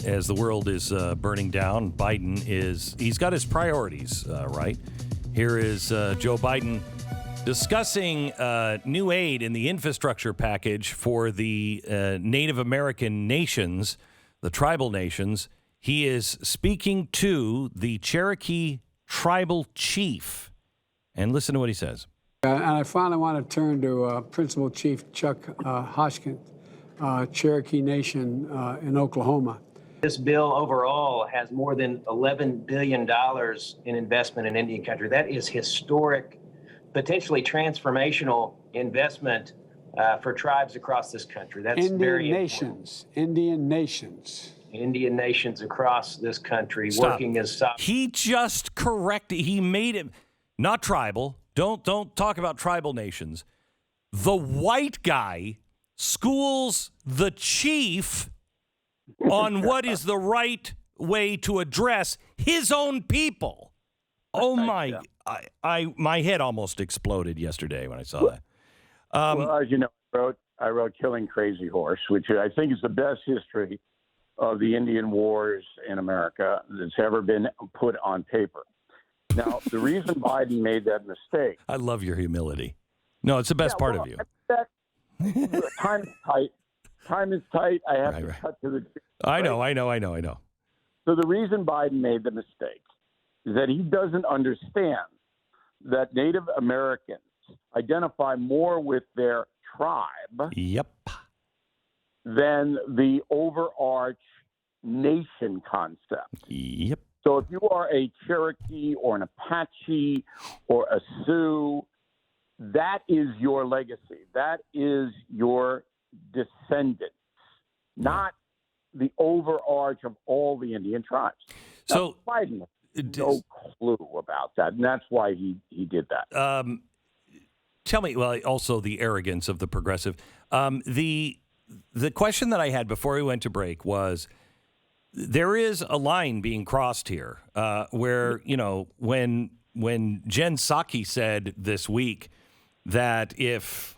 as the world is burning down, he's got his priorities right. Here is Joe Biden discussing new aid in the infrastructure package for the Native American nations, the tribal nations. He is speaking to the Cherokee tribal chief. And listen to what he says. And I finally want to turn to Principal Chief Chuck Hoskins, Cherokee Nation in Oklahoma. This bill overall has more than $11 billion in investment in Indian country. That is historic, potentially transformational investment for tribes across this country. That's Indian very nations. important. Indian nations across this country. Stop. Working as He just corrected. He made it not tribal. Don't talk about tribal nations. The white guy schools the chief on what is the right way to address his own people. Oh my! My head almost exploded yesterday when I saw that. Well, as you know, I wrote "Killing Crazy Horse," which I think is the best history of the Indian Wars in America that's ever been put on paper. Now, the reason Biden made that mistake. I love your humility. No, it's the best part of you. Time is tight. Time is tight. I have to cut to the. I know. So the reason Biden made the mistake is that he doesn't understand that Native Americans identify more with their tribe. Yep. Than the overarch nation concept. Yep. So if you are a Cherokee or an Apache or a Sioux, that is your legacy. That is your descendants, not the overarch of all the Indian tribes. So now, Biden has no clue about that, and that's why he did that. Tell me, well, also the arrogance of the progressive. The question that I had before we went to break was, there is a line being crossed here where, you know, when Jen Psaki said this week that if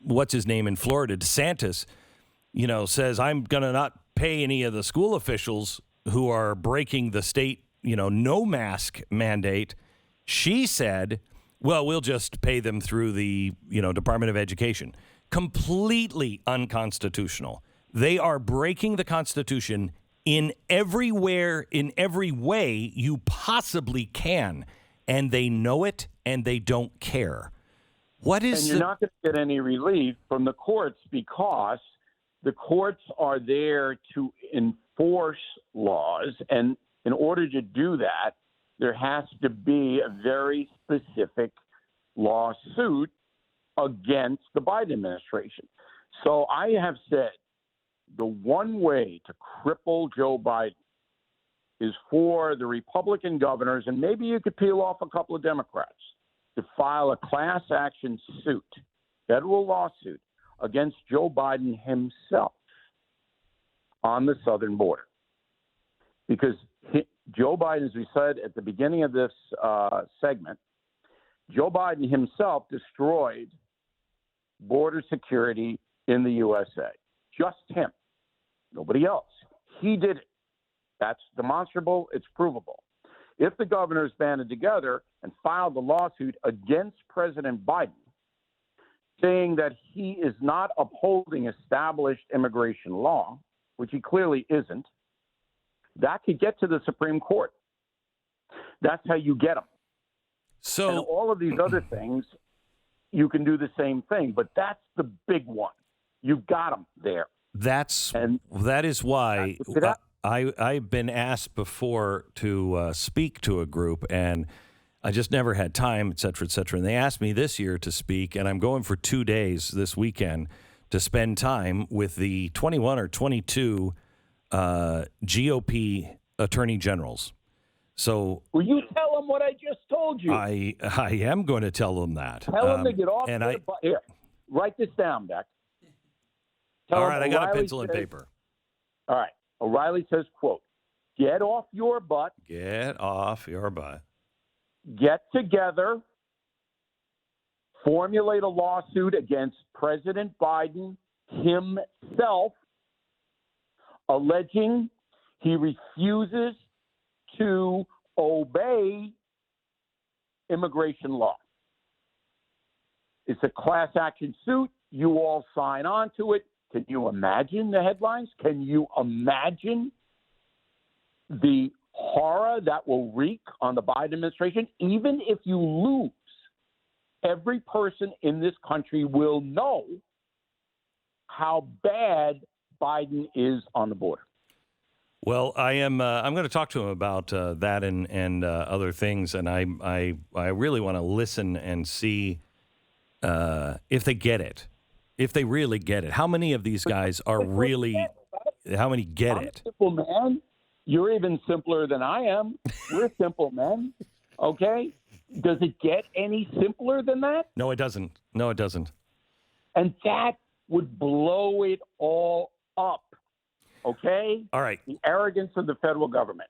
what's his name in Florida, DeSantis, you know, says, I'm going to not pay any of the school officials who are breaking the state, you know, no mask mandate, she said, well, we'll just pay them through the, you know, Department of Education. Completely unconstitutional. They are breaking the Constitution in every way you possibly can, and they know it, and they don't care. What is? And you're not going to get any relief from the courts because the courts are there to enforce laws, and in order to do that, there has to be a very specific lawsuit against the Biden administration. So I have said the one way to cripple Joe Biden is for the Republican governors, and maybe you could peel off a couple of Democrats, to file a class action suit, federal lawsuit, against Joe Biden himself on the southern border. Because Joe Biden, as we said at the beginning of this segment, Joe Biden himself destroyed border security in the USA. Just him. Nobody else. He did it. That's demonstrable. It's provable. If the governors banded together and filed a lawsuit against President Biden, saying that he is not upholding established immigration law, which he clearly isn't, that could get to the Supreme Court. That's how you get them. So and all of these other things, you can do the same thing, but that's the big one. You've got them there. That is why I've been asked before to speak to a group, and I just never had time, et cetera, et cetera. And they asked me this year to speak, and I'm going for 2 days this weekend to spend time with the 21 or 22 GOP attorney generals. So, will you tell them what I just told you? I am going to tell them that. Tell them to get off their butt. Here, write this down, Beck. All right, I got a pencil and paper. All right. O'Reilly says, quote, get off your butt. Get off your butt. Get together. Formulate a lawsuit against President Biden himself alleging he refuses to obey immigration law. It's a class action suit. You all sign on to it. Can you imagine the headlines? Can you imagine the horror that will wreak on the Biden administration? Even if you lose, every person in this country will know how bad Biden is on the border. Well, I'm going to talk to him about that and other things, and I really want to listen and see if they get it, if they really get it. How many of these guys are really? How many get I'm it? a simple man. You're even simpler than I am. We're simple men. Okay? Does it get any simpler than that? No, it doesn't. No, it doesn't. And that would blow it all up. Okay? All right. The arrogance of the federal government.